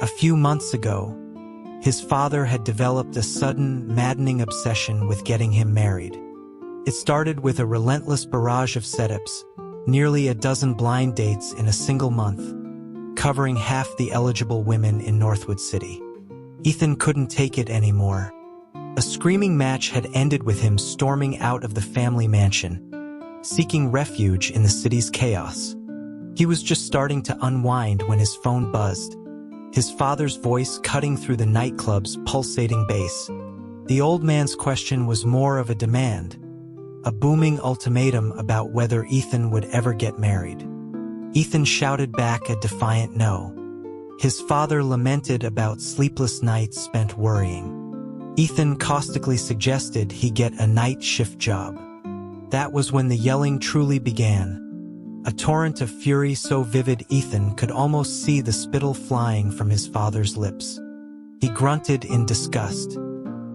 A few months ago, his father had developed a sudden, maddening obsession with getting him married. It started with a relentless barrage of setups, nearly a dozen blind dates in a single month, covering half the eligible women in Northwood City. Ethan couldn't take it anymore. A screaming match had ended with him storming out of the family mansion, seeking refuge in the city's chaos. He was just starting to unwind when his phone buzzed, his father's voice cutting through the nightclub's pulsating bass. The old man's question was more of a demand, a booming ultimatum about whether Ethan would ever get married. Ethan shouted back a defiant no. His father lamented about sleepless nights spent worrying. Ethan caustically suggested he get a night shift job. That was when the yelling truly began. A torrent of fury so vivid Ethan could almost see the spittle flying from his father's lips. He grunted in disgust.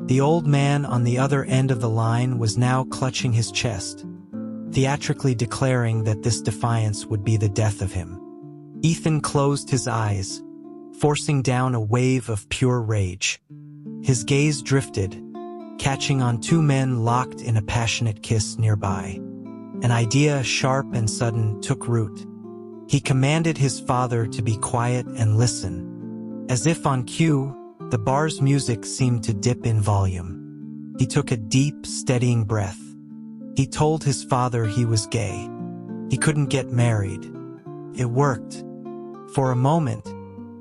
The old man on the other end of the line was now clutching his chest, theatrically declaring that this defiance would be the death of him. Ethan closed his eyes, forcing down a wave of pure rage. His gaze drifted, catching on two men locked in a passionate kiss nearby. An idea, sharp and sudden, took root. He commanded his father to be quiet and listen. As if on cue, the bar's music seemed to dip in volume. He took a deep, steadying breath. He told his father he was gay. He couldn't get married. It worked. For a moment,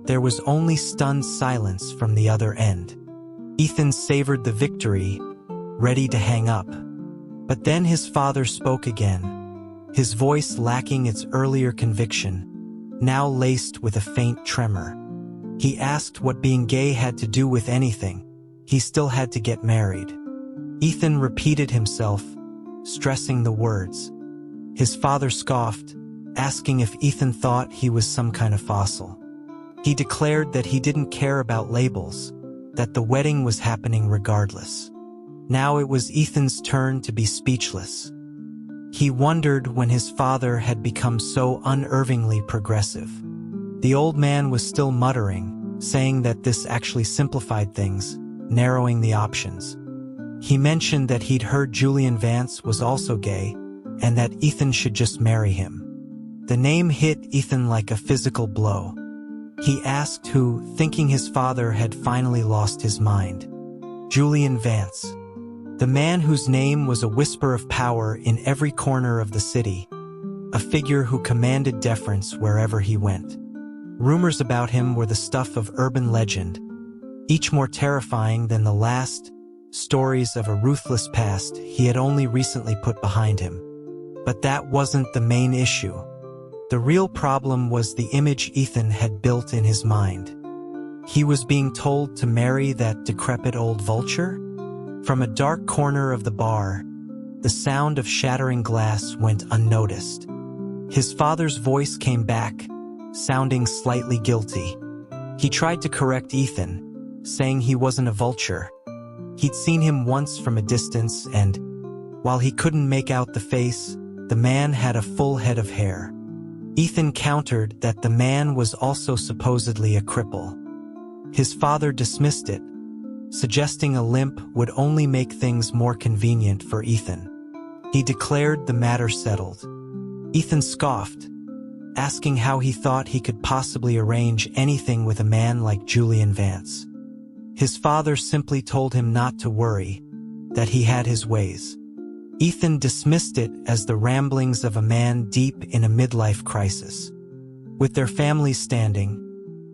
there was only stunned silence from the other end. Ethan savored the victory, ready to hang up. But then his father spoke again, his voice lacking its earlier conviction, now laced with a faint tremor. He asked what being gay had to do with anything. He still had to get married. Ethan repeated himself, stressing the words. His father scoffed, asking if Ethan thought he was some kind of fossil. He declared that he didn't care about labels, that the wedding was happening regardless. Now it was Ethan's turn to be speechless. He wondered when his father had become so unervingly progressive. The old man was still muttering, saying that this actually simplified things, narrowing the options. He mentioned that he'd heard Julian Vance was also gay, and that Ethan should just marry him. The name hit Ethan like a physical blow. He asked who, thinking his father had finally lost his mind. Julian Vance. The man whose name was a whisper of power in every corner of the city, a figure who commanded deference wherever he went. Rumors about him were the stuff of urban legend, each more terrifying than the last, stories of a ruthless past he had only recently put behind him. But that wasn't the main issue. The real problem was the image Ethan had built in his mind. He was being told to marry that decrepit old vulture? From a dark corner of the bar, the sound of shattering glass went unnoticed. His father's voice came back, sounding slightly guilty. He tried to correct Ethan, saying he wasn't a vulture. He'd seen him once from a distance and, while he couldn't make out the face, the man had a full head of hair. Ethan countered that the man was also supposedly a cripple. His father dismissed it, suggesting a limp would only make things more convenient for Ethan. He declared the matter settled. Ethan scoffed, asking how he thought he could possibly arrange anything with a man like Julian Vance. His father simply told him not to worry, that he had his ways. Ethan dismissed it as the ramblings of a man deep in a midlife crisis. With their families standing,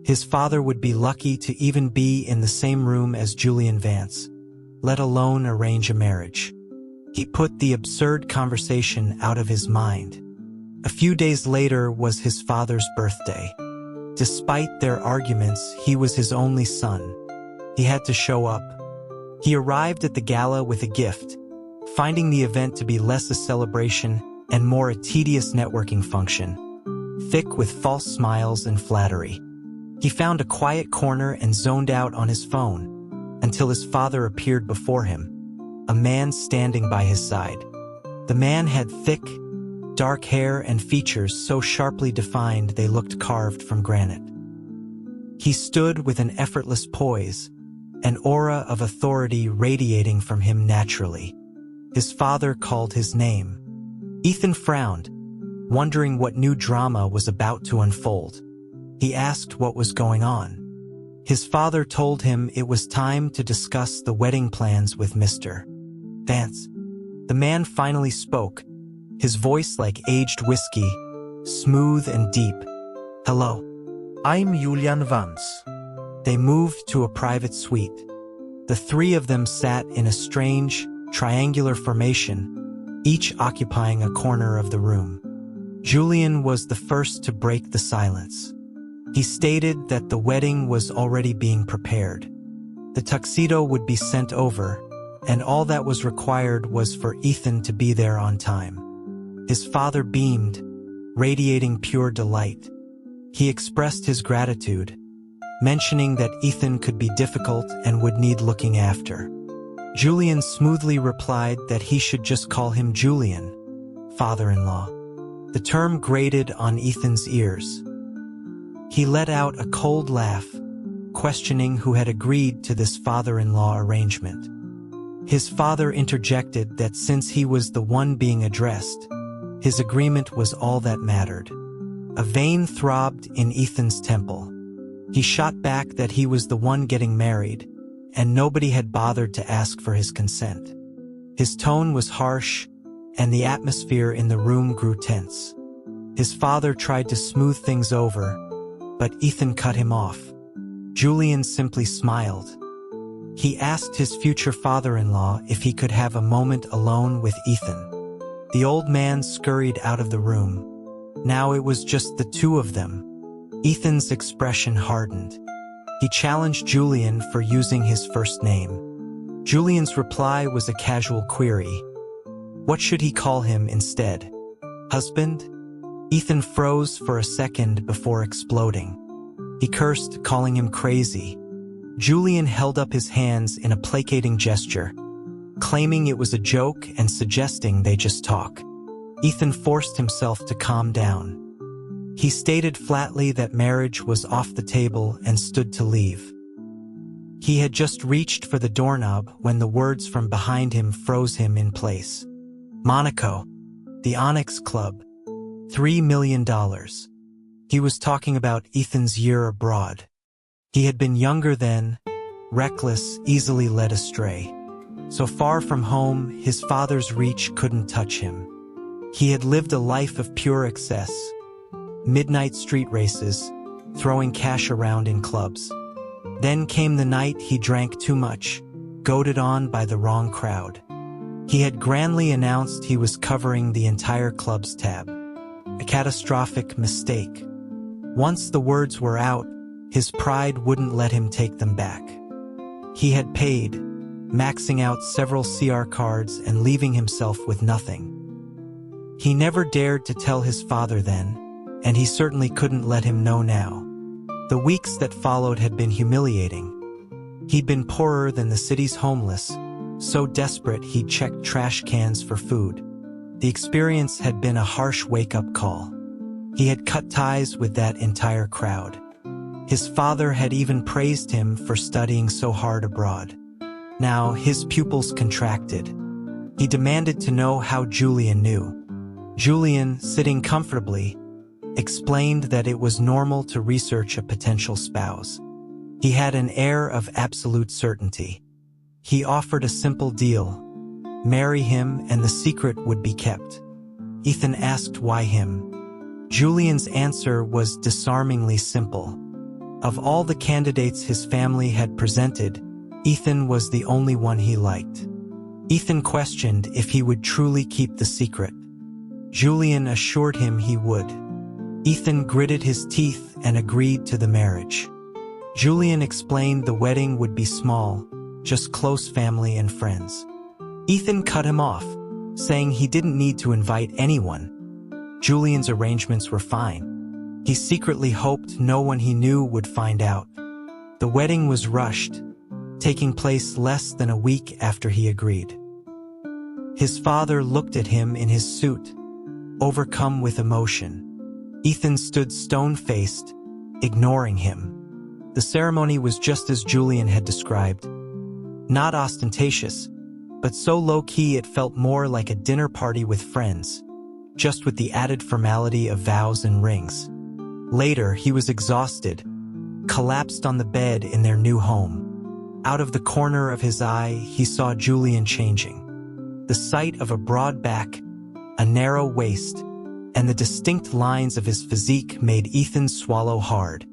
his father would be lucky to even be in the same room as Julian Vance, let alone arrange a marriage. He put the absurd conversation out of his mind. A few days later was his father's birthday. Despite their arguments, he was his only son. He had to show up. He arrived at the gala with a gift, finding the event to be less a celebration and more a tedious networking function, thick with false smiles and flattery. He found a quiet corner and zoned out on his phone until his father appeared before him, a man standing by his side. The man had thick, dark hair and features so sharply defined they looked carved from granite. He stood with an effortless poise, an aura of authority radiating from him naturally. His father called his name. Ethan frowned, wondering what new drama was about to unfold. He asked what was going on. His father told him it was time to discuss the wedding plans with Mr. Vance. The man finally spoke, his voice like aged whiskey, smooth and deep. "Hello. I'm Julian Vance." They moved to a private suite. The three of them sat in a strange, triangular formation, each occupying a corner of the room. Julian was the first to break the silence. He stated that the wedding was already being prepared. The tuxedo would be sent over, and all that was required was for Ethan to be there on time. His father beamed, radiating pure delight. He expressed his gratitude, mentioning that Ethan could be difficult and would need looking after. Julian smoothly replied that he should just call him Julian, father-in-law. The term grated on Ethan's ears. He let out a cold laugh, questioning who had agreed to this father-in-law arrangement. His father interjected that since he was the one being addressed, his agreement was all that mattered. A vein throbbed in Ethan's temple. He shot back that he was the one getting married, and nobody had bothered to ask for his consent. His tone was harsh, and the atmosphere in the room grew tense. His father tried to smooth things over, but Ethan cut him off. Julian simply smiled. He asked his future father-in-law if he could have a moment alone with Ethan. The old man scurried out of the room. Now it was just the two of them. Ethan's expression hardened. He challenged Julian for using his first name. Julian's reply was a casual query. What should he call him instead? Husband? Ethan froze for a second before exploding. He cursed, calling him crazy. Julian held up his hands in a placating gesture, claiming it was a joke and suggesting they just talk. Ethan forced himself to calm down. He stated flatly that marriage was off the table and stood to leave. He had just reached for the doorknob when the words from behind him froze him in place. Monaco, the Onyx Club, $3 million. He was talking about Ethan's year abroad. He had been younger then, reckless, easily led astray. So far from home, his father's reach couldn't touch him. He had lived a life of pure excess, midnight street races, throwing cash around in clubs. Then came the night he drank too much, goaded on by the wrong crowd. He had grandly announced he was covering the entire club's tab. A catastrophic mistake. Once the words were out, his pride wouldn't let him take them back. He had paid, maxing out several CR cards and leaving himself with nothing. He never dared to tell his father then, and he certainly couldn't let him know now. The weeks that followed had been humiliating. He'd been poorer than the city's homeless, so desperate he'd checked trash cans for food. The experience had been a harsh wake-up call. He had cut ties with that entire crowd. His father had even praised him for studying so hard abroad. Now his pupils contracted. He demanded to know how Julian knew. Julian, sitting comfortably, explained that it was normal to research a potential spouse. He had an air of absolute certainty. He offered a simple deal. Marry him and the secret would be kept. Ethan asked why him. Julian's answer was disarmingly simple. Of all the candidates his family had presented, Ethan was the only one he liked. Ethan questioned if he would truly keep the secret. Julian assured him he would. Ethan gritted his teeth and agreed to the marriage. Julian explained the wedding would be small, just close family and friends. Ethan cut him off, saying he didn't need to invite anyone. Julian's arrangements were fine. He secretly hoped no one he knew would find out. The wedding was rushed, taking place less than a week after he agreed. His father looked at him in his suit, overcome with emotion. Ethan stood stone-faced, ignoring him. The ceremony was just as Julian had described. Not ostentatious, but so low-key it felt more like a dinner party with friends, just with the added formality of vows and rings. Later, he was exhausted, collapsed on the bed in their new home. Out of the corner of his eye, he saw Julian changing. The sight of a broad back, a narrow waist, and the distinct lines of his physique made Ethan swallow hard.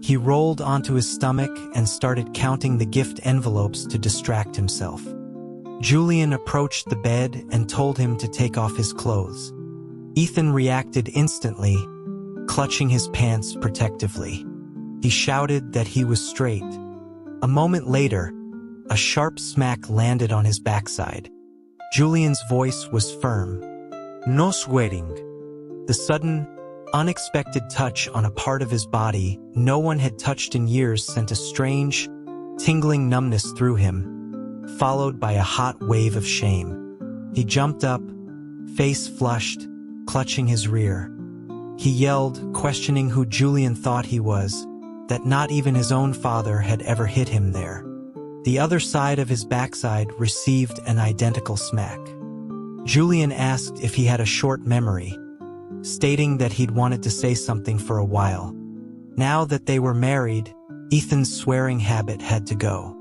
He rolled onto his stomach and started counting the gift envelopes to distract himself. Julian approached the bed and told him to take off his clothes. Ethan reacted instantly, clutching his pants protectively. He shouted that he was straight. A moment later, a sharp smack landed on his backside. Julian's voice was firm. No swearing. The sudden, unexpected touch on a part of his body no one had touched in years sent a strange, tingling numbness through him, followed by a hot wave of shame. He jumped up, face flushed, clutching his rear. He yelled, questioning who Julian thought he was, that not even his own father had ever hit him there. The other side of his backside received an identical smack. Julian asked if he had a short memory, stating that he'd wanted to say something for a while. Now that they were married, Ethan's swearing habit had to go.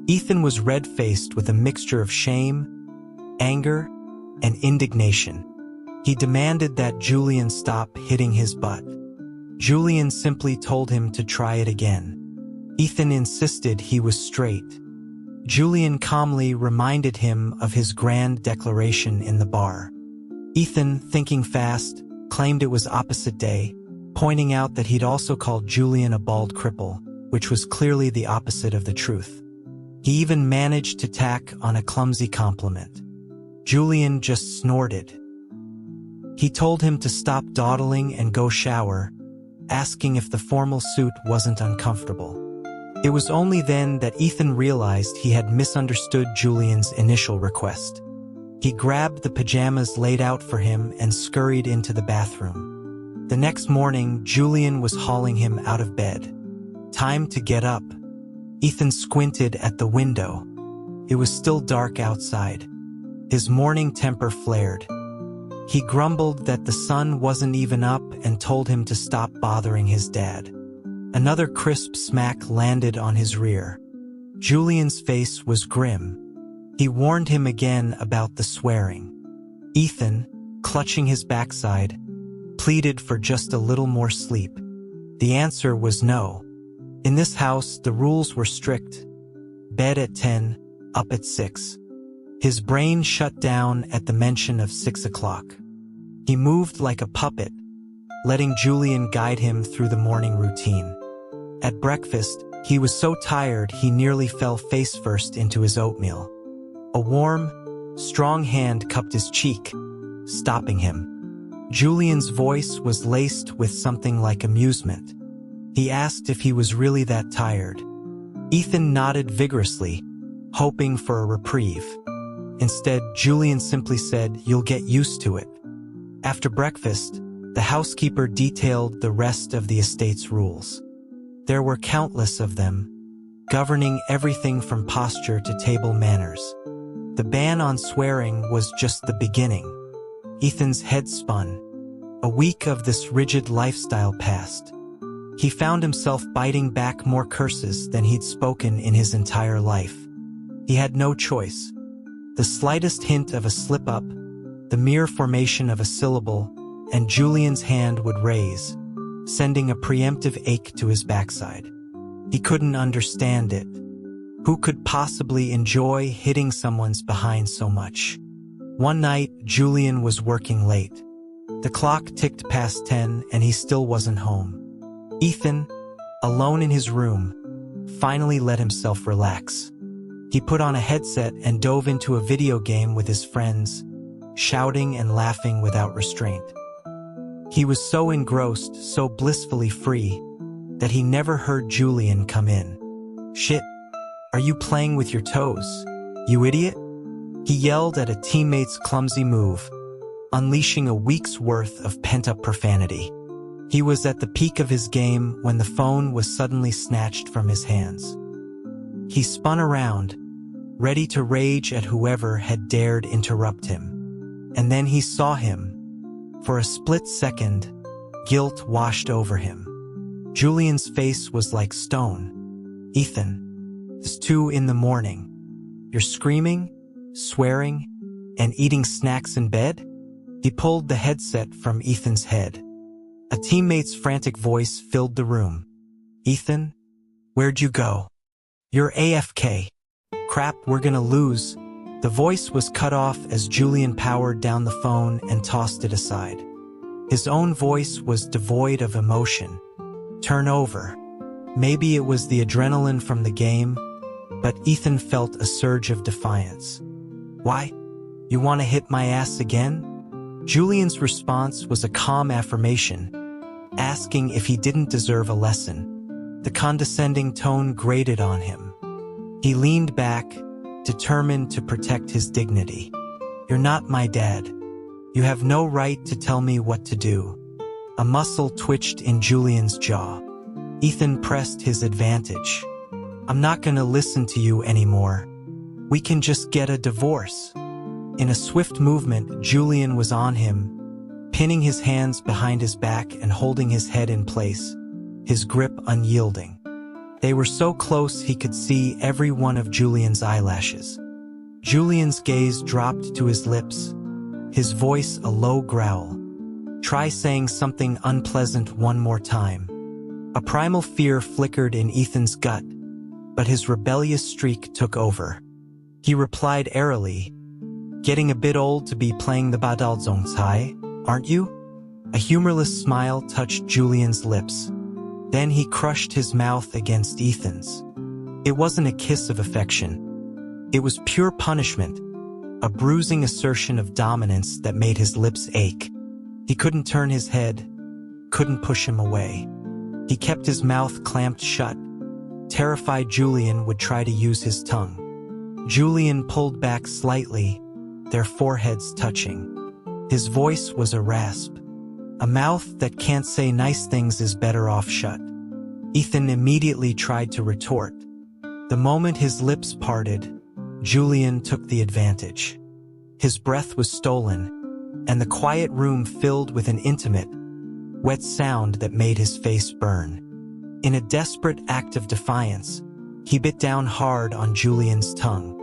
Ethan was red-faced with a mixture of shame, anger, and indignation. He demanded that Julian stop hitting his butt. Julian simply told him to try it again. Ethan insisted he was straight. Julian calmly reminded him of his grand declaration in the bar. Ethan, thinking fast, claimed it was opposite day, pointing out that he'd also called Julian a bald cripple, which was clearly the opposite of the truth. He even managed to tack on a clumsy compliment. Julian just snorted. He told him to stop dawdling and go shower, asking if the formal suit wasn't uncomfortable. It was only then that Ethan realized he had misunderstood Julian's initial request. He grabbed the pajamas laid out for him and scurried into the bathroom. The next morning, Julian was hauling him out of bed. Time to get up. Ethan squinted at the window. It was still dark outside. His morning temper flared. He grumbled that the sun wasn't even up and told him to stop bothering his dad. Another crisp smack landed on his rear. Julian's face was grim. He warned him again about the swearing. Ethan, clutching his backside, pleaded for just a little more sleep. The answer was no. In this house, the rules were strict. Bed at 10, up at 6. His brain shut down at the mention of 6 o'clock. He moved like a puppet, letting Julian guide him through the morning routine. At breakfast, he was so tired he nearly fell face-first into his oatmeal. A warm, strong hand cupped his cheek, stopping him. Julian's voice was laced with something like amusement. He asked if he was really that tired. Ethan nodded vigorously, hoping for a reprieve. Instead, Julian simply said, "You'll get used to it." After breakfast, the housekeeper detailed the rest of the estate's rules. There were countless of them, governing everything from posture to table manners. The ban on swearing was just the beginning. Ethan's head spun. A week of this rigid lifestyle passed. He found himself biting back more curses than he'd spoken in his entire life. He had no choice. The slightest hint of a slip-up, the mere formation of a syllable, and Julian's hand would raise, sending a preemptive ache to his backside. He couldn't understand it. Who could possibly enjoy hitting someone's behind so much? One night, Julian was working late. The clock ticked past 10 and he still wasn't home. Ethan, alone in his room, finally let himself relax. He put on a headset and dove into a video game with his friends, shouting and laughing without restraint. He was so engrossed, so blissfully free, that he never heard Julian come in. "Shit, are you playing with your toes, you idiot?" He yelled at a teammate's clumsy move, unleashing a week's worth of pent-up profanity. He was at the peak of his game when the phone was suddenly snatched from his hands. He spun around, ready to rage at whoever had dared interrupt him. And then he saw him. For a split second, guilt washed over him. Julian's face was like stone. "Ethan, it's 2 a.m. You're screaming, swearing, and eating snacks in bed?" He pulled the headset from Ethan's head. A teammate's frantic voice filled the room. "Ethan, where'd you go? You're AFK. Crap, we're gonna lose." The voice was cut off as Julian powered down the phone and tossed it aside. His own voice was devoid of emotion. "Turn over." Maybe it was the adrenaline from the game, but Ethan felt a surge of defiance. "Why? You want to hit my ass again?" Julian's response was a calm affirmation, asking if he didn't deserve a lesson. The condescending tone grated on him. He leaned back, determined to protect his dignity. "You're not my dad. You have no right to tell me what to do." A muscle twitched in Julian's jaw. Ethan pressed his advantage. "I'm not gonna listen to you anymore. We can just get a divorce." In a swift movement, Julian was on him, pinning his hands behind his back and holding his head in place, his grip unyielding. They were so close he could see every one of Julian's eyelashes. Julian's gaze dropped to his lips, his voice a low growl. "Try saying something unpleasant one more time." A primal fear flickered in Ethan's gut, but his rebellious streak took over. He replied airily, "Getting a bit old to be playing the Badalzongcai, aren't you?" A humorless smile touched Julian's lips. Then he crushed his mouth against Ethan's. It wasn't a kiss of affection. It was pure punishment, a bruising assertion of dominance that made his lips ache. He couldn't turn his head, couldn't push him away. He kept his mouth clamped shut, terrified Julian would try to use his tongue. Julian pulled back slightly, their foreheads touching. His voice was a rasp. "A mouth that can't say nice things is better off shut." Ethan immediately tried to retort. The moment his lips parted, Julian took the advantage. His breath was stolen, and the quiet room filled with an intimate, wet sound that made his face burn. In a desperate act of defiance, he bit down hard on Julian's tongue.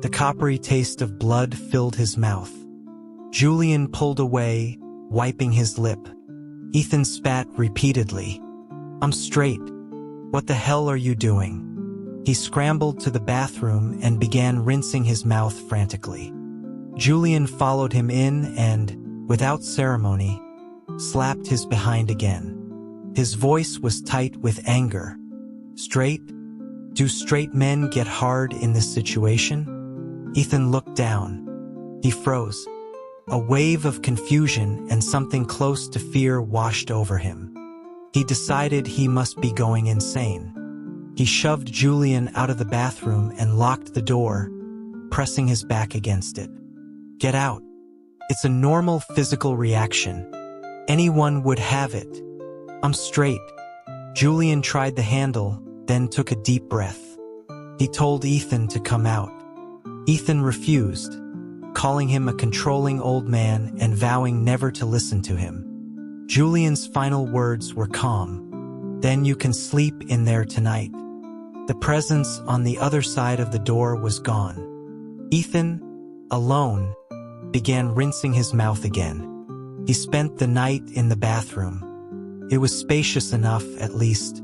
The coppery taste of blood filled his mouth. Julian pulled away, wiping his lip. Ethan spat repeatedly. "I'm straight. What the hell are you doing?" He scrambled to the bathroom and began rinsing his mouth frantically. Julian followed him in and, without ceremony, slapped his behind again. His voice was tight with anger. "Straight? Do straight men get hard in this situation?" Ethan looked down. He froze. A wave of confusion and something close to fear washed over him. He decided he must be going insane. He shoved Julian out of the bathroom and locked the door, pressing his back against it. "Get out. It's a normal physical reaction. Anyone would have it. I'm straight." Julian tried the handle, then took a deep breath. He told Ethan to come out. Ethan refused, calling him a controlling old man and vowing never to listen to him. Julian's final words were calm. "Then you can sleep in there tonight." The presence on the other side of the door was gone. Ethan, alone, began rinsing his mouth again. He spent the night in the bathroom. It was spacious enough, at least.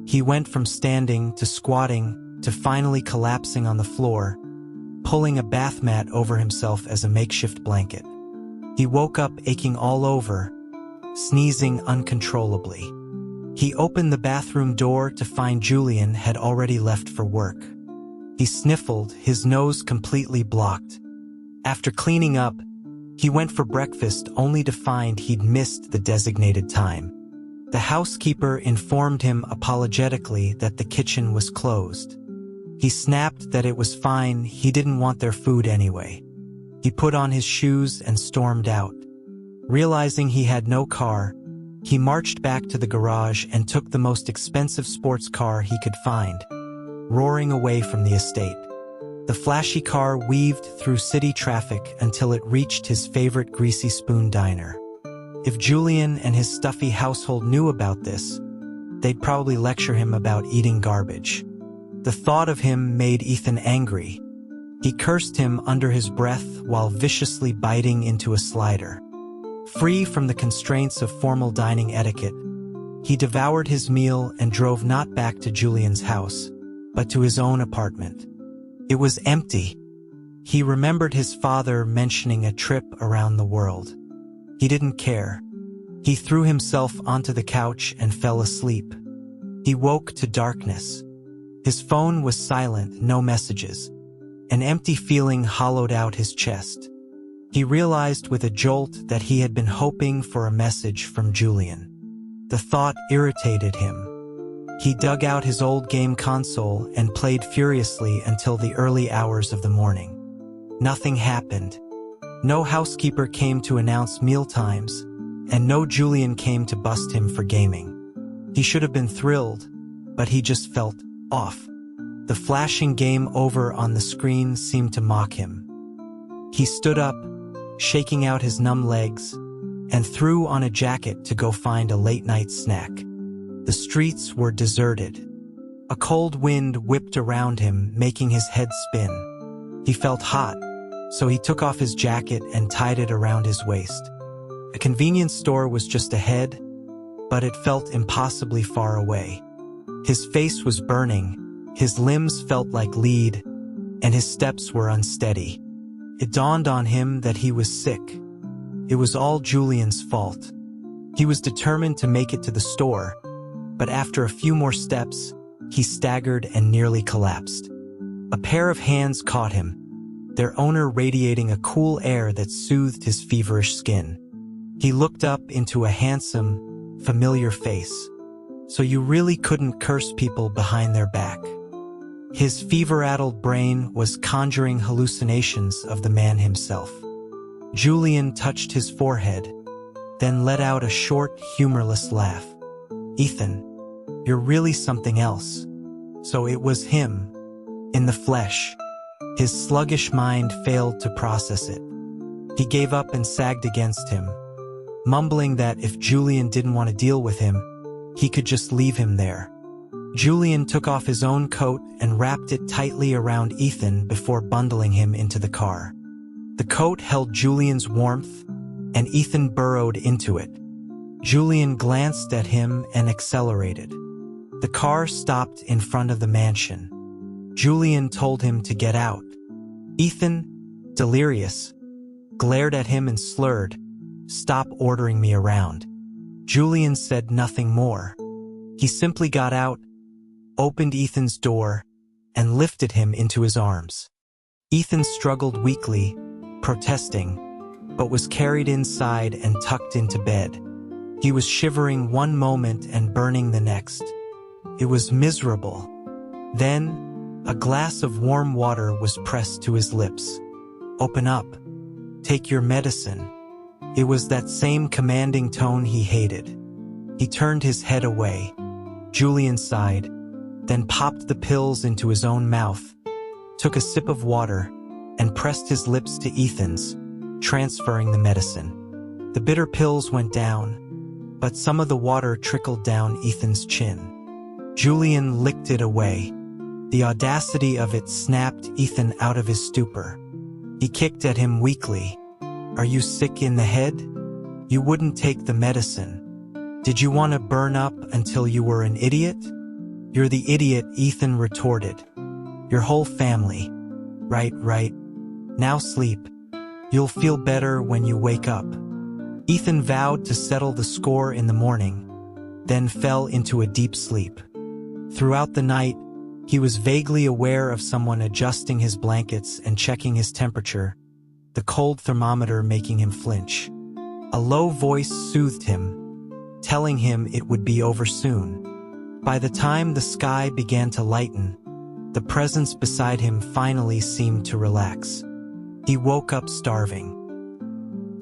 He went from standing to squatting to finally collapsing on the floor, pulling a bath mat over himself as a makeshift blanket. He woke up aching all over, sneezing uncontrollably. He opened the bathroom door to find Julian had already left for work. He sniffled, his nose completely blocked. After cleaning up, he went for breakfast only to find he'd missed the designated time. The housekeeper informed him apologetically that the kitchen was closed. He snapped that it was fine, he didn't want their food anyway. He put on his shoes and stormed out. Realizing he had no car, He marched back to the garage and took the most expensive sports car he could find, roaring away from the estate. The flashy car weaved through city traffic until it reached his favorite Greasy Spoon diner. If Julian and his stuffy household knew about this, they'd probably lecture him about eating garbage. The thought of him made Ethan angry. He cursed him under his breath while viciously biting into a slider. Free from the constraints of formal dining etiquette, he devoured his meal and drove not back to Julian's house, but to his own apartment. It was empty. He remembered his father mentioning a trip around the world. He didn't care. He threw himself onto the couch and fell asleep. He woke to darkness. His phone was silent, no messages. An empty feeling hollowed out his chest. He realized with a jolt that he had been hoping for a message from Julian. The thought irritated him. He dug out his old game console and played furiously until the early hours of the morning. Nothing happened. No housekeeper came to announce meal times, and no Julian came to bust him for gaming. He should have been thrilled, but he just felt off. The flashing game over on the screen seemed to mock him. He stood up, shaking out his numb legs, and threw on a jacket to go find a late-night snack. The streets were deserted. A cold wind whipped around him, making his head spin. He felt hot, so he took off his jacket and tied it around his waist. A convenience store was just ahead, but it felt impossibly far away. His face was burning, his limbs felt like lead, and his steps were unsteady. It dawned on him that he was sick. It was all Julian's fault. He was determined to make it to the store, but after a few more steps, he staggered and nearly collapsed. A pair of hands caught him, their owner radiating a cool air that soothed his feverish skin. He looked up into a handsome, familiar face. So you really couldn't curse people behind their back. His fever-addled brain was conjuring hallucinations of the man himself. Julian touched his forehead, then let out a short, humorless laugh. "Ethan, you're really something else." So it was him, in the flesh. His sluggish mind failed to process it. He gave up and sagged against him, mumbling that if Julian didn't want to deal with him, he could just leave him there. Julian took off his own coat and wrapped it tightly around Ethan before bundling him into the car. The coat held Julian's warmth, and Ethan burrowed into it. Julian glanced at him and accelerated. The car stopped in front of the mansion. Julian told him to get out. Ethan, delirious, glared at him and slurred, "Stop ordering me around." Julian said nothing more. He simply got out, opened Ethan's door, and lifted him into his arms. Ethan struggled weakly, protesting, but was carried inside and tucked into bed. He was shivering one moment and burning the next. It was miserable. Then, a glass of warm water was pressed to his lips. "Open up. Take your medicine." It was that same commanding tone he hated. He turned his head away. Julian sighed, then popped the pills into his own mouth, took a sip of water, and pressed his lips to Ethan's, transferring the medicine. The bitter pills went down, but some of the water trickled down Ethan's chin. Julian licked it away. The audacity of it snapped Ethan out of his stupor. He kicked at him weakly. "Are you sick in the head? You wouldn't take the medicine. Did you want to burn up until you were an idiot?" "You're the idiot," Ethan retorted. "Your whole family." Right. Now sleep. You'll feel better when you wake up." Ethan vowed to settle the score in the morning, then fell into a deep sleep. Throughout the night, he was vaguely aware of someone adjusting his blankets and checking his temperature, the cold thermometer making him flinch. A low voice soothed him, telling him it would be over soon. By the time the sky began to lighten, the presence beside him finally seemed to relax. He woke up starving.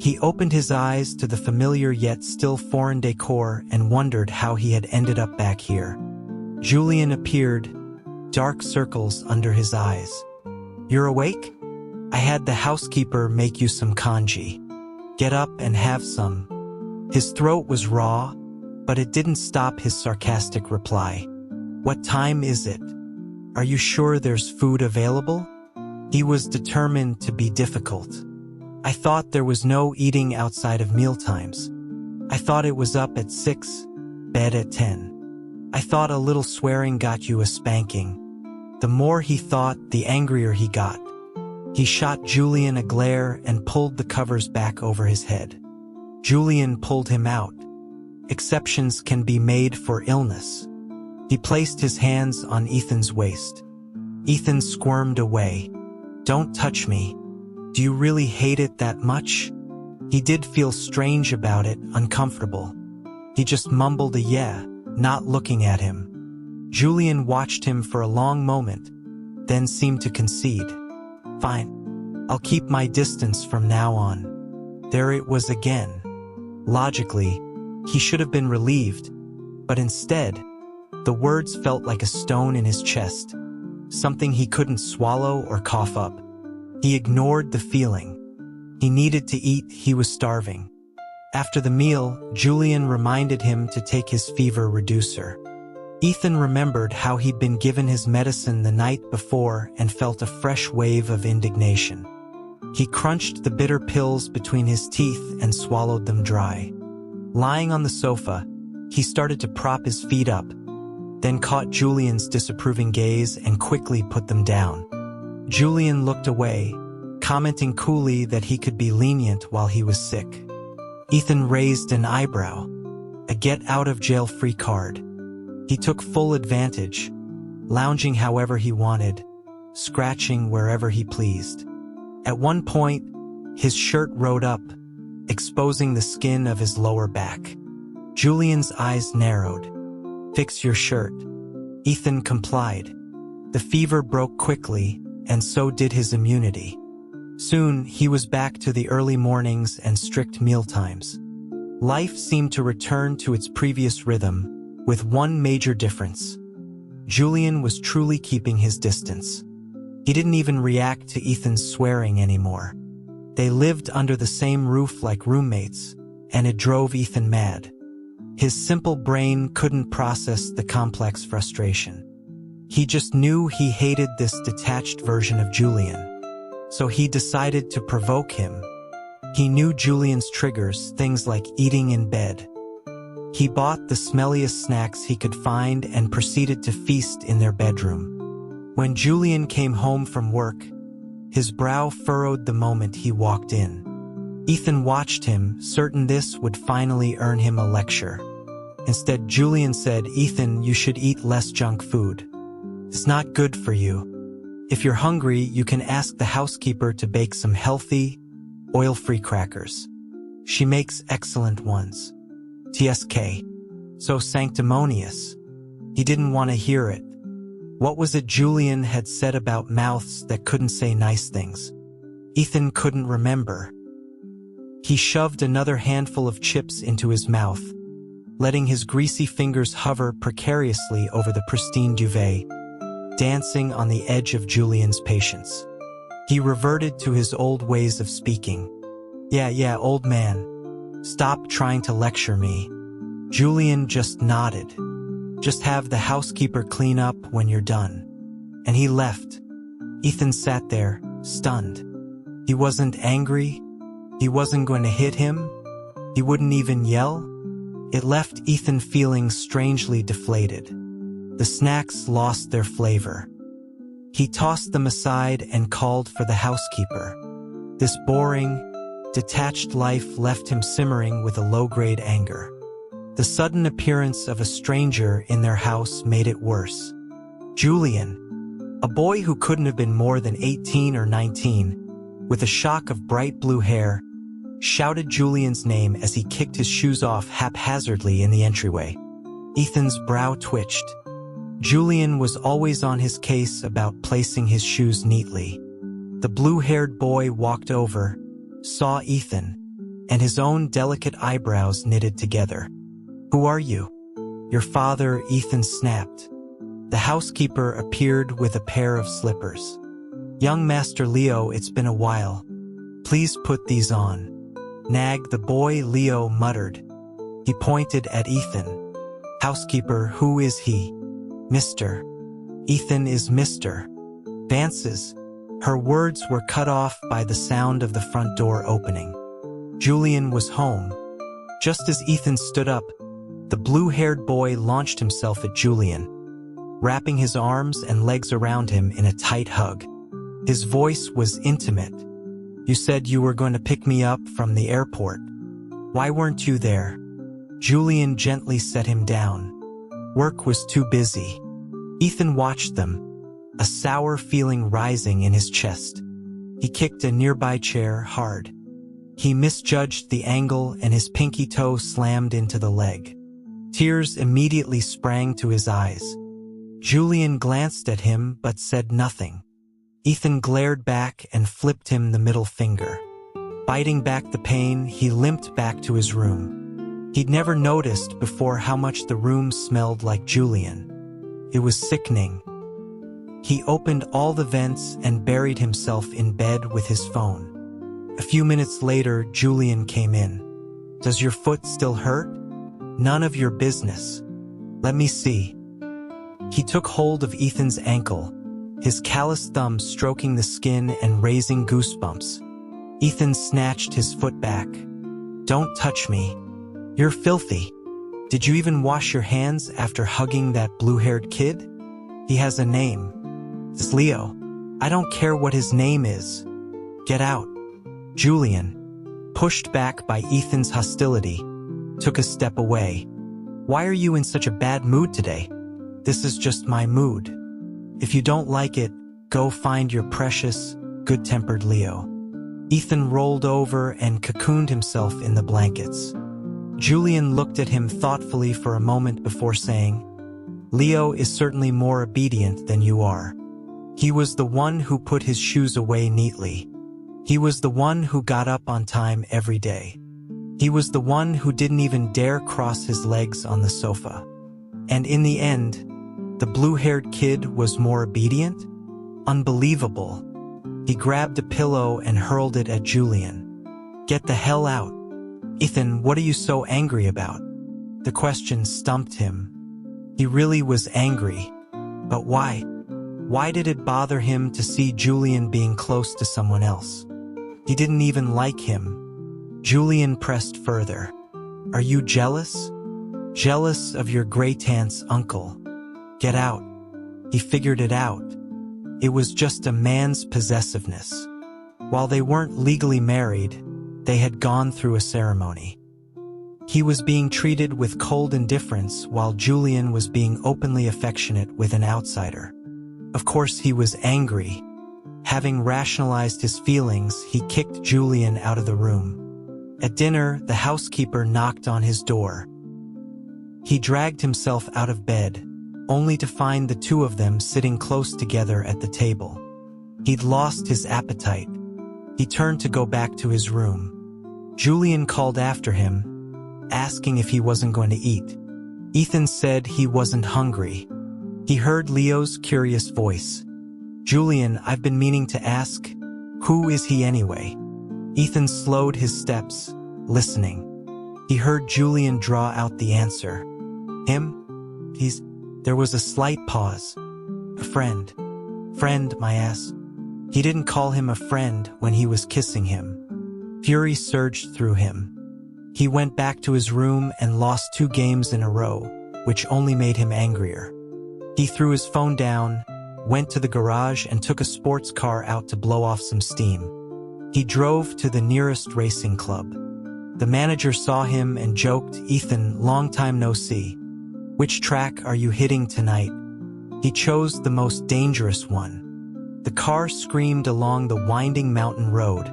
He opened his eyes to the familiar yet still foreign decor and wondered how he had ended up back here. Julian appeared, dark circles under his eyes. "You're awake? I had the housekeeper make you some congee. Get up and have some." His throat was raw, but it didn't stop his sarcastic reply. "What time is it? Are you sure there's food available?" He was determined to be difficult. "I thought there was no eating outside of mealtimes. I thought it was up at 6, bed at 10. I thought a little swearing got you a spanking." The more he thought, the angrier he got. He shot Julian a glare and pulled the covers back over his head. Julian pulled him out. Exceptions can be made for illness. He placed his hands on Ethan's waist. Ethan squirmed away. "Don't touch me. Do you really hate it that much?" He did feel strange about it, uncomfortable. He just mumbled a yeah, not looking at him. Julian watched him for a long moment, then seemed to concede. "Fine. I'll keep my distance from now on." There it was again. Logically, he should have been relieved, but instead, the words felt like a stone in his chest, something he couldn't swallow or cough up. He ignored the feeling. He needed to eat, he was starving. After the meal, Julian reminded him to take his fever reducer. Ethan remembered how he'd been given his medicine the night before and felt a fresh wave of indignation. He crunched the bitter pills between his teeth and swallowed them dry. Lying on the sofa, he started to prop his feet up, then caught Julian's disapproving gaze and quickly put them down. Julian looked away, commenting coolly that he could be lenient while he was sick. Ethan raised an eyebrow. A get-out-of-jail-free card. He took full advantage, lounging however he wanted, scratching wherever he pleased. At one point, his shirt rode up, exposing the skin of his lower back. Julian's eyes narrowed. "Fix your shirt." Ethan complied. The fever broke quickly, and so did his immunity. Soon, he was back to the early mornings and strict mealtimes. Life seemed to return to its previous rhythm, with one major difference. Julian was truly keeping his distance. He didn't even react to Ethan's swearing anymore. They lived under the same roof like roommates, and it drove Ethan mad. His simple brain couldn't process the complex frustration. He just knew he hated this detached version of Julian. So he decided to provoke him. He knew Julian's triggers, things like eating in bed. He bought the smelliest snacks he could find and proceeded to feast in their bedroom. When Julian came home from work, his brow furrowed the moment he walked in. Ethan watched him, certain this would finally earn him a lecture. Instead, Julian said, "Ethan, you should eat less junk food. It's not good for you. If you're hungry, you can ask the housekeeper to bake some healthy, oil-free crackers. She makes excellent ones." TSK. So sanctimonious. He didn't want to hear it. What was it Julian had said about mouths that couldn't say nice things? Ethan couldn't remember. He shoved another handful of chips into his mouth, letting his greasy fingers hover precariously over the pristine duvet, dancing on the edge of Julian's patience. He reverted to his old ways of speaking. Yeah, old man. Stop trying to lecture me." Julian just nodded. "Just have the housekeeper clean up when you're done." And he left. Ethan sat there, stunned. He wasn't angry. He wasn't going to hit him. He wouldn't even yell. It left Ethan feeling strangely deflated. The snacks lost their flavor. He tossed them aside and called for the housekeeper. This boring, detached life left him simmering with a low-grade anger. The sudden appearance of a stranger in their house made it worse. Julian, a boy who couldn't have been more than 18 or 19, with a shock of bright blue hair, shouted Julian's name as he kicked his shoes off haphazardly in the entryway. Ethan's brow twitched. Julian was always on his case about placing his shoes neatly. The blue-haired boy walked over, saw Ethan, and his own delicate eyebrows knitted together. "Who are you?" "Your father," Ethan snapped. The housekeeper appeared with a pair of slippers. "Young Master Leo, it's been a while. Please put these on." "Nag the boy," Leo muttered. He pointed at Ethan. "Housekeeper, who is he?" "Mr. Ethan is Mr. Vance's." Her words were cut off by the sound of the front door opening. Julian was home. Just as Ethan stood up, the blue-haired boy launched himself at Julian, wrapping his arms and legs around him in a tight hug. His voice was intimate. "You said you were going to pick me up from the airport. Why weren't you there?" Julian gently set him down. "Work was too busy." Ethan watched them, a sour feeling rising in his chest. He kicked a nearby chair hard. He misjudged the angle and his pinky toe slammed into the leg. Tears immediately sprang to his eyes. Julian glanced at him but said nothing. Ethan glared back and flipped him the middle finger. Biting back the pain, he limped back to his room. He'd never noticed before how much the room smelled like Julian. It was sickening. He opened all the vents and buried himself in bed with his phone. A few minutes later, Julian came in. "Does your foot still hurt?" "None of your business." "Let me see." He took hold of Ethan's ankle, his calloused thumb stroking the skin and raising goosebumps. Ethan snatched his foot back. "Don't touch me. You're filthy. Did you even wash your hands after hugging that blue-haired kid? He has a name. It's Leo. I don't care what his name is. Get out." Julian, pushed back by Ethan's hostility, took a step away. "Why are you in such a bad mood today?" "This is just my mood. If you don't like it, go find your precious, good-tempered Leo." Ethan rolled over and cocooned himself in the blankets. Julian looked at him thoughtfully for a moment before saying, "Leo is certainly more obedient than you are. He was the one who put his shoes away neatly. He was the one who got up on time every day. He was the one who didn't even dare cross his legs on the sofa. And in the end, the blue-haired kid was more obedient? Unbelievable." He grabbed a pillow and hurled it at Julian. "Get the hell out." "Ethan, what are you so angry about?" The question stumped him. He really was angry. But why? Why did it bother him to see Julian being close to someone else? He didn't even like him. Julian pressed further. "Are you jealous? Jealous of your great-aunt's uncle? Get out." He figured it out. It was just a man's possessiveness. While they weren't legally married, they had gone through a ceremony. He was being treated with cold indifference while Julian was being openly affectionate with an outsider. Of course he was angry. Having rationalized his feelings, he kicked Julian out of the room. At dinner, the housekeeper knocked on his door. He dragged himself out of bed, only to find the two of them sitting close together at the table. He'd lost his appetite. He turned to go back to his room. Julian called after him, asking if he wasn't going to eat. Ethan said he wasn't hungry. He heard Leo's curious voice. "Julian, I've been meaning to ask, who is he anyway?" Ethan slowed his steps, listening. He heard Julian draw out the answer. "Him? There was a slight pause. "A friend." "Friend, my ass." He didn't call him a friend when he was kissing him. Fury surged through him. He went back to his room and lost 2 games in a row, which only made him angrier. He threw his phone down, went to the garage and took a sports car out to blow off some steam. He drove to the nearest racing club. The manager saw him and joked, "Ethan, long time no see. Which track are you hitting tonight?" He chose the most dangerous one. The car screamed along the winding mountain road,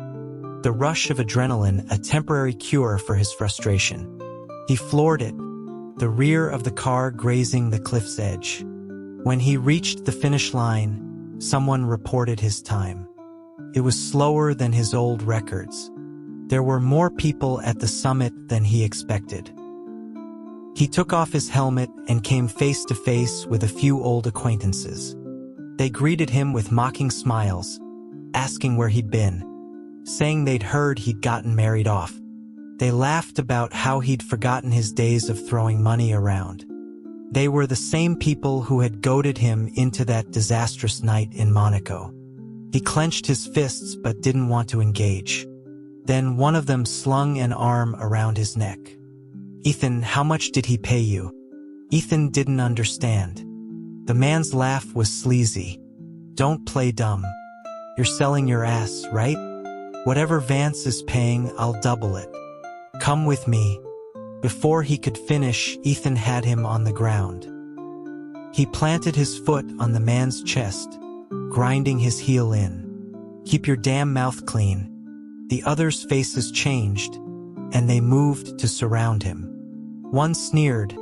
the rush of adrenaline a temporary cure for his frustration. He floored it, the rear of the car grazing the cliff's edge. When he reached the finish line, someone reported his time. It was slower than his old records. There were more people at the summit than he expected. He took off his helmet and came face to face with a few old acquaintances. They greeted him with mocking smiles, asking where he'd been, saying they'd heard he'd gotten married off. They laughed about how he'd forgotten his days of throwing money around. They were the same people who had goaded him into that disastrous night in Monaco. He clenched his fists but didn't want to engage. Then one of them slung an arm around his neck. "Ethan, how much did he pay you?" Ethan didn't understand. The man's laugh was sleazy. "Don't play dumb. You're selling your ass, right? Whatever Vance is paying, I'll double it. Come with me." Before he could finish, Ethan had him on the ground. He planted his foot on the man's chest, grinding his heel in. "Keep your damn mouth clean." The others' faces changed, and they moved to surround him. One sneered,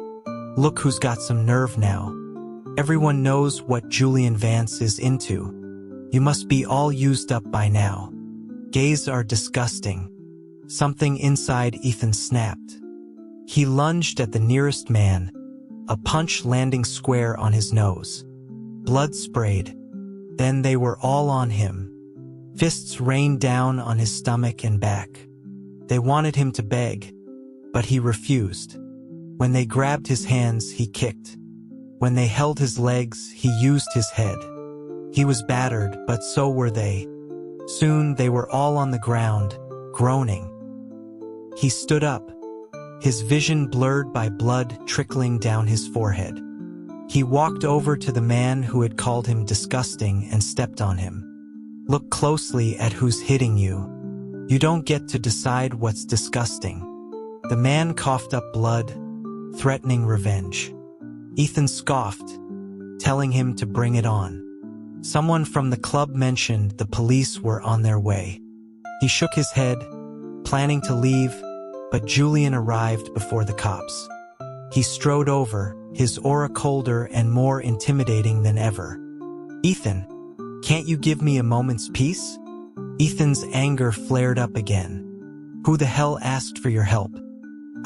"Look who's got some nerve now. Everyone knows what Julian Vance is into. You must be all used up by now. Gays are disgusting." Something inside Ethan snapped. He lunged at the nearest man, a punch landing square on his nose. Blood sprayed. Then they were all on him. Fists rained down on his stomach and back. They wanted him to beg, but he refused. When they grabbed his hands, he kicked. When they held his legs, he used his head. He was battered, but so were they. Soon they were all on the ground, groaning. He stood up, his vision blurred by blood trickling down his forehead. He walked over to the man who had called him disgusting and stepped on him. "Look closely at who's hitting you. You don't get to decide what's disgusting." The man coughed up blood, threatening revenge. Ethan scoffed, telling him to bring it on. Someone from the club mentioned the police were on their way. He shook his head, planning to leave, but Julian arrived before the cops. He strode over, his aura colder and more intimidating than ever. "Ethan, can't you give me a moment's peace?" Ethan's anger flared up again. "Who the hell asked for your help?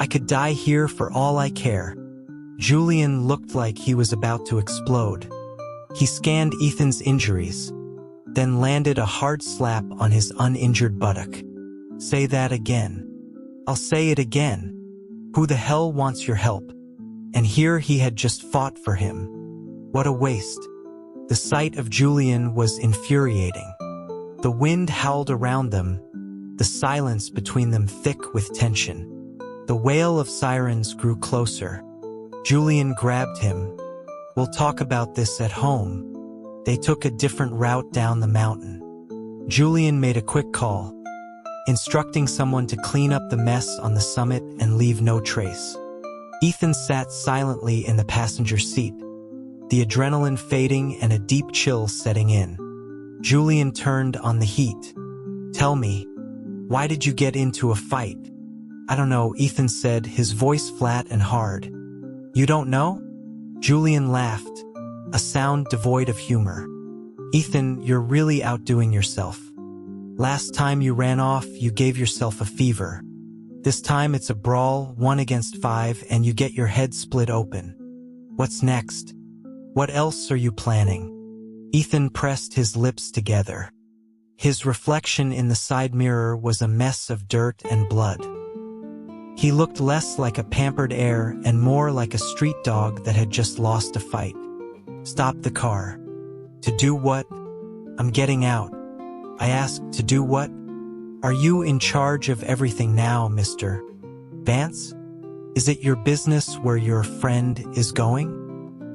I could die here for all I care." Julian looked like he was about to explode. He scanned Ethan's injuries, then landed a hard slap on his uninjured buttock. "Say that again." "I'll say it again. Who the hell wants your help?" And here he had just fought for him. What a waste. The sight of Julian was infuriating. The wind howled around them, the silence between them thick with tension. The wail of sirens grew closer. Julian grabbed him. "We'll talk about this at home." They took a different route down the mountain. Julian made a quick call, instructing someone to clean up the mess on the summit and leave no trace. Ethan sat silently in the passenger seat, the adrenaline fading and a deep chill setting in. Julian turned on the heat. "Tell me, why did you get into a fight?" "I don't know," Ethan said, his voice flat and hard. "You don't know?" Julian laughed, a sound devoid of humor. "Ethan, you're really outdoing yourself. Last time you ran off, you gave yourself a fever. This time it's a brawl, 1 against 5, and you get your head split open. What's next? What else are you planning?" Ethan pressed his lips together. His reflection in the side mirror was a mess of dirt and blood. He looked less like a pampered heir and more like a street dog that had just lost a fight. "Stop the car." "To do what?" "I'm getting out." I asked, "To do what?" "Are you in charge of everything now, Mr. Vance? Is it your business where your friend is going?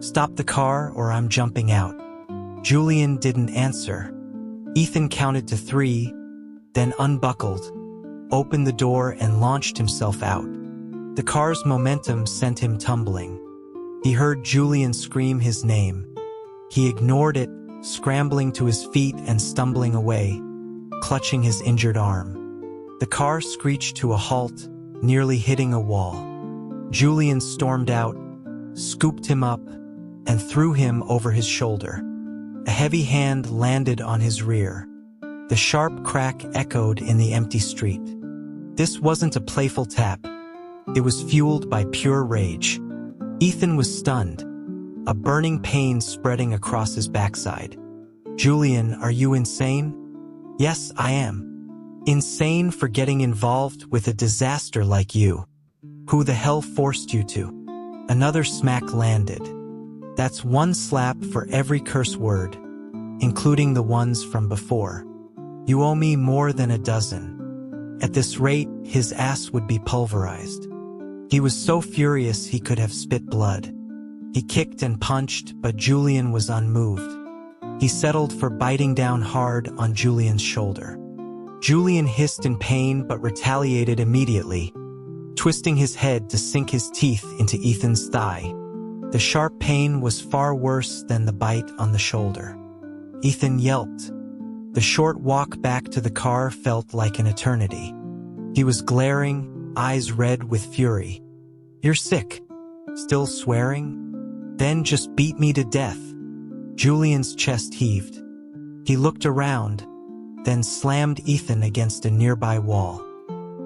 Stop the car or I'm jumping out." Julian didn't answer. Ethan counted to 3, then unbuckled, opened the door and launched himself out. The car's momentum sent him tumbling. He heard Julian scream his name. He ignored it, scrambling to his feet and stumbling away, clutching his injured arm. The car screeched to a halt, nearly hitting a wall. Julian stormed out, scooped him up, and threw him over his shoulder. A heavy hand landed on his rear. The sharp crack echoed in the empty street. This wasn't a playful tap. It was fueled by pure rage. Ethan was stunned, a burning pain spreading across his backside. "Julian, are you insane?" "Yes, I am. Insane for getting involved with a disaster like you. Who the hell forced you to?" Another smack landed. That's one slap for every curse word, including the ones from before. "You owe me more than a dozen." At this rate, his ass would be pulverized. He was so furious he could have spit blood. He kicked and punched, but Julian was unmoved. He settled for biting down hard on Julian's shoulder. Julian hissed in pain but retaliated immediately, twisting his head to sink his teeth into Ethan's thigh. The sharp pain was far worse than the bite on the shoulder. Ethan yelped. The short walk back to the car felt like an eternity. He was glaring, eyes red with fury. "You're sick. Still swearing? Then just beat me to death." Julian's chest heaved. He looked around, then slammed Ethan against a nearby wall.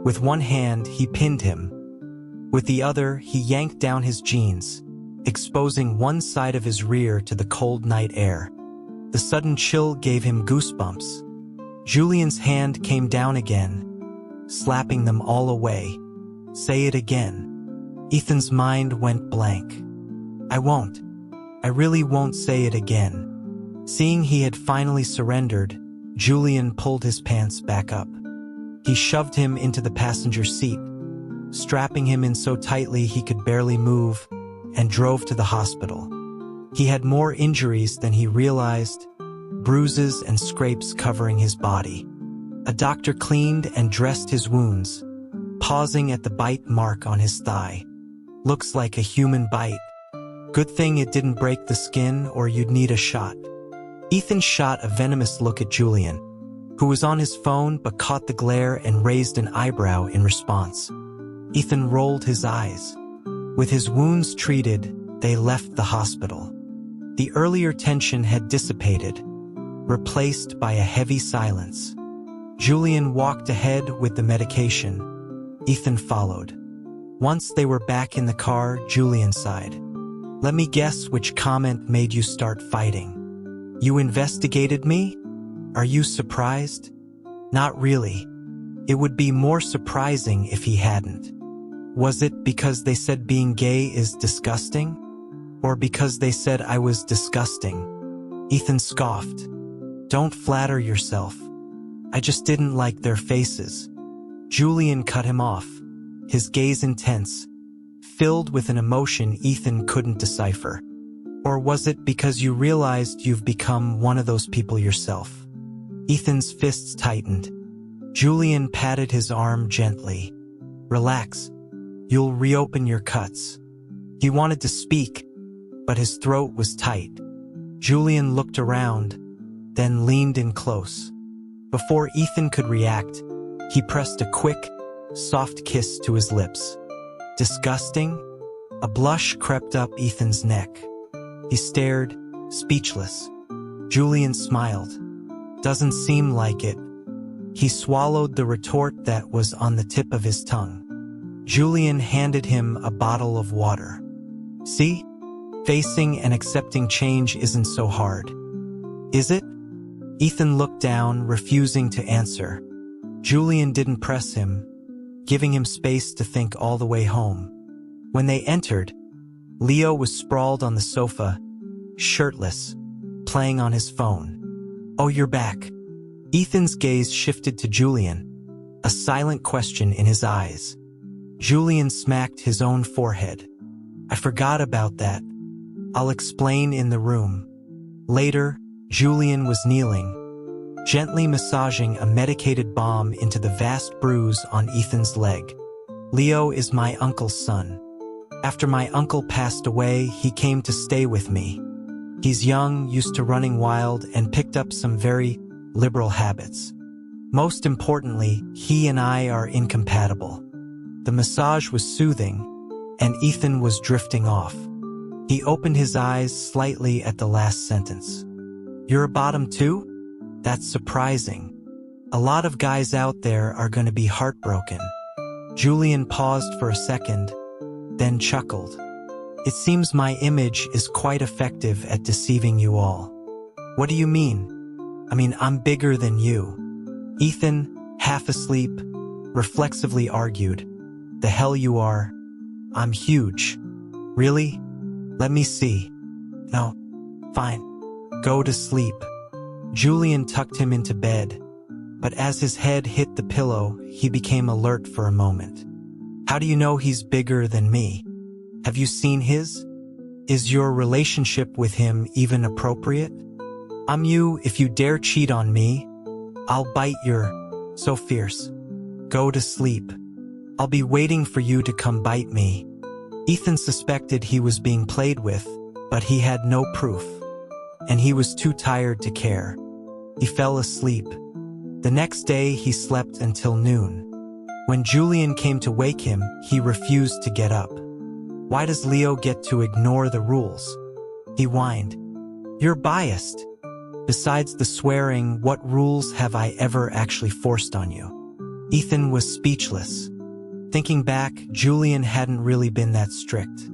With one hand, he pinned him. With the other, he yanked down his jeans, exposing one side of his rear to the cold night air. The sudden chill gave him goosebumps. Julian's hand came down again, slapping them all away. "Say it again." Ethan's mind went blank. "I won't. I really won't say it again." Seeing he had finally surrendered, Julian pulled his pants back up. He shoved him into the passenger seat, strapping him in so tightly he could barely move, and drove to the hospital. He had more injuries than he realized, bruises and scrapes covering his body. A doctor cleaned and dressed his wounds, pausing at the bite mark on his thigh. "Looks like a human bite. Good thing it didn't break the skin or you'd need a shot." Ethan shot a venomous look at Julian, who was on his phone but caught the glare and raised an eyebrow in response. Ethan rolled his eyes. With his wounds treated, they left the hospital. The earlier tension had dissipated, replaced by a heavy silence. Julian walked ahead with the medication. Ethan followed. Once they were back in the car, Julian sighed. "Let me guess which comment made you start fighting. You investigated me? Are you surprised?" "Not really. It would be more surprising if he hadn't." "Was it because they said being gay is disgusting? Or because they said I was disgusting?" Ethan scoffed. "Don't flatter yourself. I just didn't like their faces." Julian cut him off, his gaze intense, filled with an emotion Ethan couldn't decipher. "Or was it because you realized you've become one of those people yourself?" Ethan's fists tightened. Julian patted his arm gently. "Relax. You'll reopen your cuts." He wanted to speak, but his throat was tight. Julian looked around, then leaned in close. Before Ethan could react, he pressed a quick, soft kiss to his lips. "Disgusting?" A blush crept up Ethan's neck. He stared, speechless. Julian smiled. "Doesn't seem like it." He swallowed the retort that was on the tip of his tongue. Julian handed him a bottle of water. "See? Facing and accepting change isn't so hard. Is it?" Ethan looked down, refusing to answer. Julian didn't press him, giving him space to think all the way home. When they entered, Leo was sprawled on the sofa, shirtless, playing on his phone. "Oh, you're back." Ethan's gaze shifted to Julian, a silent question in his eyes. Julian smacked his own forehead. "I forgot about that. I'll explain in the room." Later, Julian was kneeling, gently massaging a medicated balm into the vast bruise on Ethan's leg. "Leo is my uncle's son. After my uncle passed away, he came to stay with me. He's young, used to running wild, and picked up some very liberal habits. Most importantly, he and I are incompatible." The massage was soothing, and Ethan was drifting off. He opened his eyes slightly at the last sentence. "You're a bottom too? That's surprising. A lot of guys out there are going to be heartbroken." Julian paused for a second, then chuckled. It seems my image is quite effective at deceiving you all. What do you mean? I mean, I'm bigger than you. Ethan, half asleep, reflexively argued. The hell you are. I'm huge. Really? Let me see. No. Fine. Go to sleep. Julian tucked him into bed, but as his head hit the pillow, he became alert for a moment. How do you know he's bigger than me? Have you seen his? Is your relationship with him even appropriate? I'm you. If you dare cheat on me, I'll bite your... So fierce. Go to sleep. I'll be waiting for you to come bite me. Ethan suspected he was being played with, but he had no proof, and he was too tired to care. He fell asleep. The next day, he slept until noon. When Julian came to wake him, he refused to get up. Why does Leo get to ignore the rules? He whined. You're biased. Besides the swearing, what rules have I ever actually forced on you? Ethan was speechless. Thinking back, Julian hadn't really been that strict.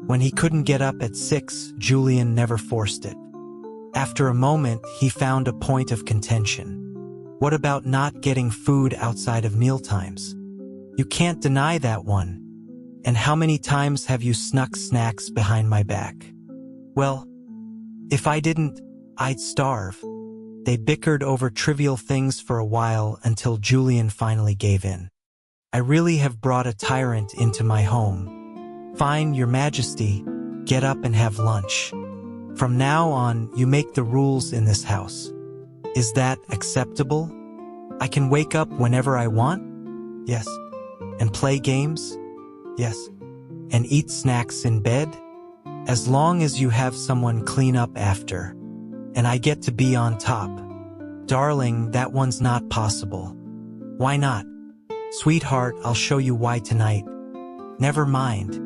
When he couldn't get up at 6, Julian never forced it. After a moment, he found a point of contention. What about not getting food outside of mealtimes? You can't deny that one. And how many times have you snuck snacks behind my back? Well, if I didn't, I'd starve. They bickered over trivial things for a while until Julian finally gave in. I really have brought a tyrant into my home. Fine, Your Majesty, get up and have lunch. From now on, you make the rules in this house. Is that acceptable? I can wake up whenever I want? Yes. And play games? Yes. And eat snacks in bed? As long as you have someone clean up after. And I get to be on top. Darling, that one's not possible. Why not? Sweetheart, I'll show you why tonight. Never mind.